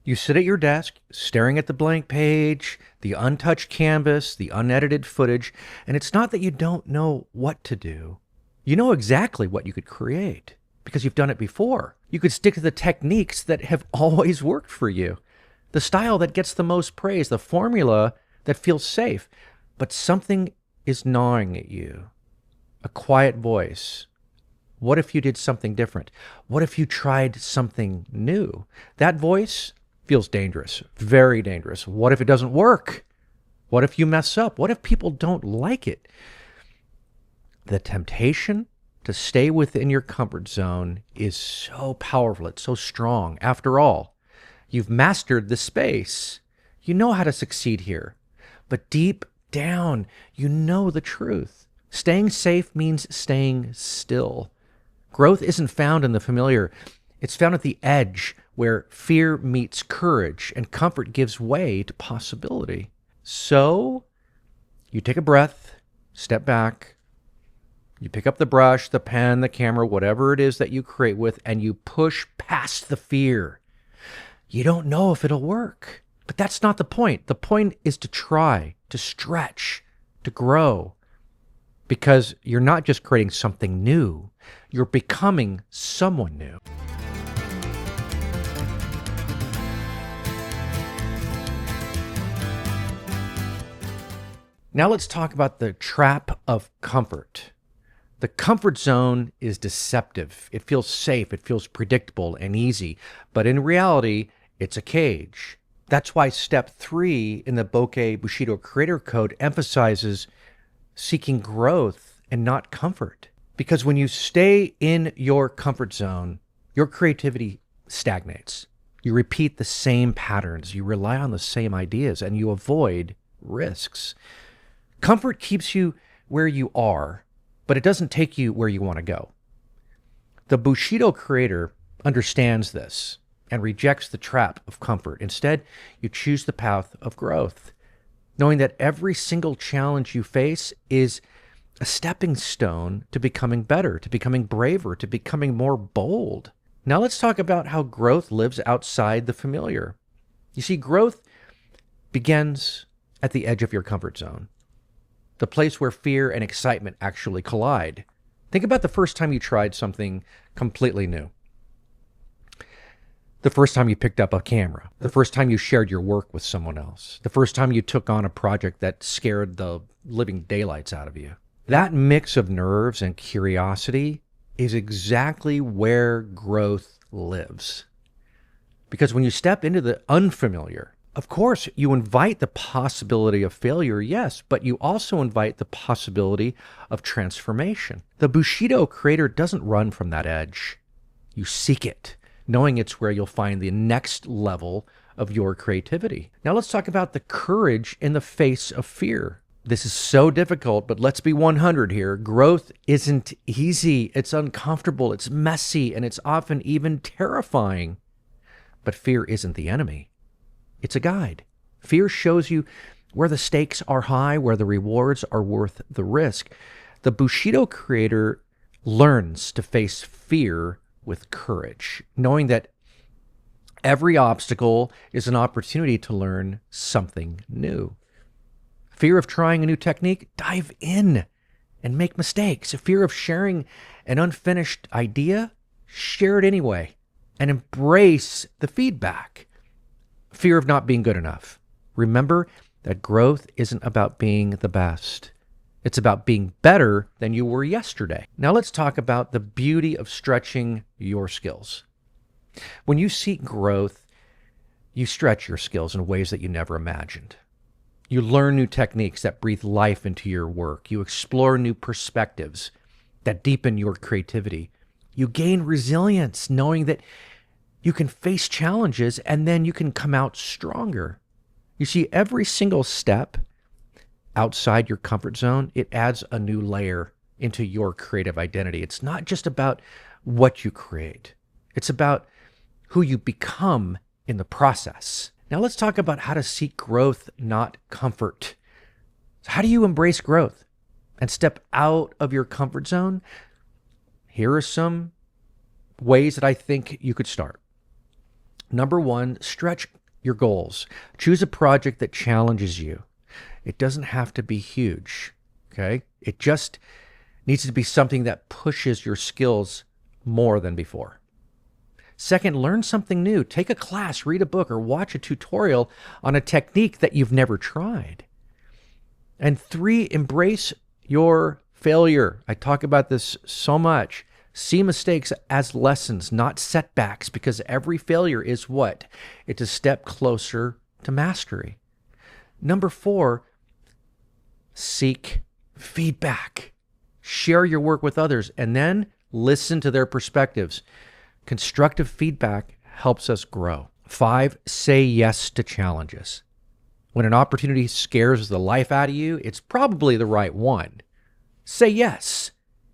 You sit at your desk, staring at the blank page, the untouched canvas, the unedited footage, and it's not that you don't know what to do. You know exactly what you could create because you've done it before. You could stick to the techniques that have always worked for you, the style that gets the most praise, the formula that feels safe. But something is gnawing at you, a quiet voice. What if you did something different? What if you tried something new? That voice feels dangerous, very dangerous. What if it doesn't work? What if you mess up? What if people don't like it? The temptation to stay within your comfort zone is so powerful. It's so strong. After all, you've mastered the space. You know how to succeed here. But deep down, you know the truth. Staying safe means staying still. Growth isn't found in the familiar. It's found at the edge where fear meets courage and comfort gives way to possibility. So you take a breath, step back, you pick up the brush, the pen, the camera, whatever it is that you create with, and you push past the fear. You don't know if it'll work, but that's not the point. The point is to try, to stretch, to grow, because you're not just creating something new, you're becoming someone new. Now let's talk about the trap of comfort. The comfort zone is deceptive. It feels safe, it feels predictable and easy, but in reality, it's a cage. That's why step 3 in the Bokeh Bushido Creator Code emphasizes seeking growth and not comfort. Because when you stay in your comfort zone, your creativity stagnates. You repeat the same patterns, you rely on the same ideas, and you avoid risks. Comfort keeps you where you are, but it doesn't take you where you want to go. The Bushido creator understands this and rejects the trap of comfort. Instead, you choose the path of growth, knowing that every single challenge you face is a stepping stone to becoming better, to becoming braver, to becoming more bold. Now let's talk about how growth lives outside the familiar. You see, growth begins at the edge of your comfort zone, the place where fear and excitement actually collide. Think about the first time you tried something completely new. The first time you picked up a camera, the first time you shared your work with someone else, the first time you took on a project that scared the living daylights out of you. That mix of nerves and curiosity is exactly where growth lives. Because when you step into the unfamiliar, of course, you invite the possibility of failure, yes, but you also invite the possibility of transformation. The Bushido creator doesn't run from that edge. You seek it, knowing it's where you'll find the next level of your creativity. Now let's talk about the courage in the face of fear. This is so difficult, but let's be 100 here. Growth isn't easy. It's uncomfortable, it's messy, and it's often even terrifying. But fear isn't the enemy. It's a guide. Fear shows you where the stakes are high, where the rewards are worth the risk. The Bushido creator learns to face fear with courage, knowing that every obstacle is an opportunity to learn something new. Fear of trying a new technique? Dive in and make mistakes. A fear of sharing an unfinished idea? Share it anyway and embrace the feedback. Fear of not being good enough. Remember that growth isn't about being the best. It's about being better than you were yesterday. Now let's talk about the beauty of stretching your skills. When you seek growth, you stretch your skills in ways that you never imagined. You learn new techniques that breathe life into your work. You explore new perspectives that deepen your creativity. You gain resilience, knowing that you can face challenges and then you can come out stronger. You see, every single step outside your comfort zone, it adds a new layer into your creative identity. It's not just about what you create. It's about who you become in the process. Now let's talk about how to seek growth, not comfort. So how do you embrace growth and step out of your comfort zone? Here are some ways that I think you could start. Number one, stretch your goals. Choose a project that challenges you. It doesn't have to be huge, okay? It just needs to be something that pushes your skills more than before. Second, learn something new. Take a class, read a book, or watch a tutorial on a technique that you've never tried. And three, embrace your failure. I talk about this so much. See mistakes as lessons, not setbacks, because every failure is what? It's a step closer to mastery. Number four, seek feedback. Share your work with others and then listen to their perspectives. Constructive feedback helps us grow. 5, say yes to challenges. When an opportunity scares the life out of you, it's probably the right one. Say yes,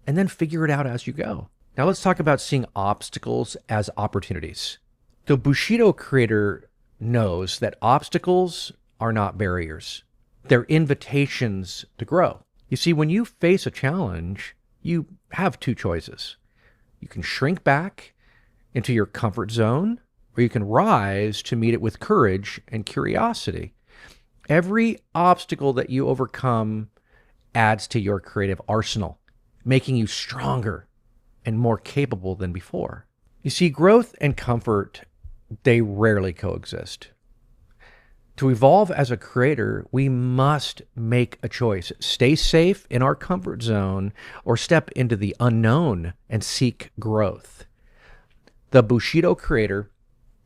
and then figure it out as you go. Now let's talk about seeing obstacles as opportunities. The Bushido creator knows that obstacles are not barriers. They're invitations to grow. You see, when you face a challenge, you have two choices. You can shrink back into your comfort zone, or you can rise to meet it with courage and curiosity. Every obstacle that you overcome adds to your creative arsenal, making you stronger and more capable than before. You see, growth and comfort, they rarely coexist. To evolve as a creator, we must make a choice. Stay safe in our comfort zone or step into the unknown and seek growth. The Bushido creator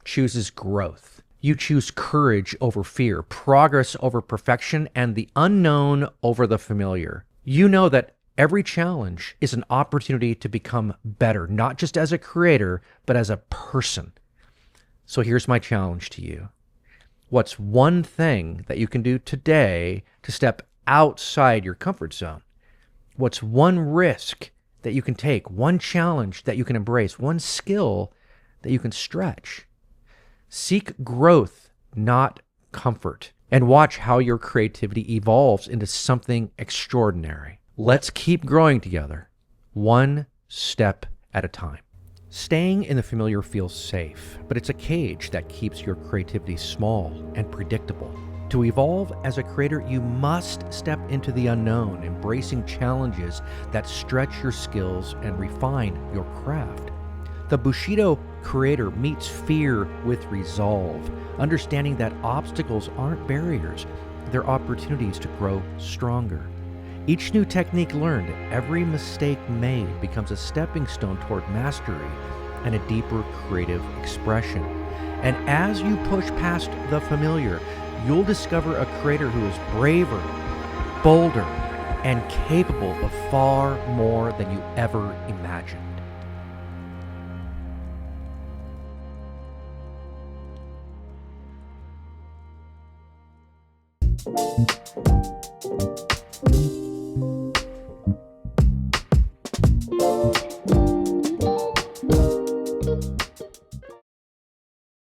chooses growth. You choose courage over fear, progress over perfection, and the unknown over the familiar. You know that every challenge is an opportunity to become better, not just as a creator, but as a person. So here's my challenge to you. What's one thing that you can do today to step outside your comfort zone? What's one risk that you can take, one challenge that you can embrace, one skill that you can stretch? Seek growth, not comfort, and watch how your creativity evolves into something extraordinary. Let's keep growing together, one step at a time. Staying in the familiar feels safe, but it's a cage that keeps your creativity small and predictable. To evolve as a creator, you must step into the unknown, embracing challenges that stretch your skills and refine your craft. The Bushido creator meets fear with resolve, understanding that obstacles aren't barriers, they're opportunities to grow stronger. Each new technique learned, every mistake made becomes a stepping stone toward mastery and a deeper creative expression. And as you push past the familiar, you'll discover a creator who is braver, bolder, and capable of far more than you ever imagined.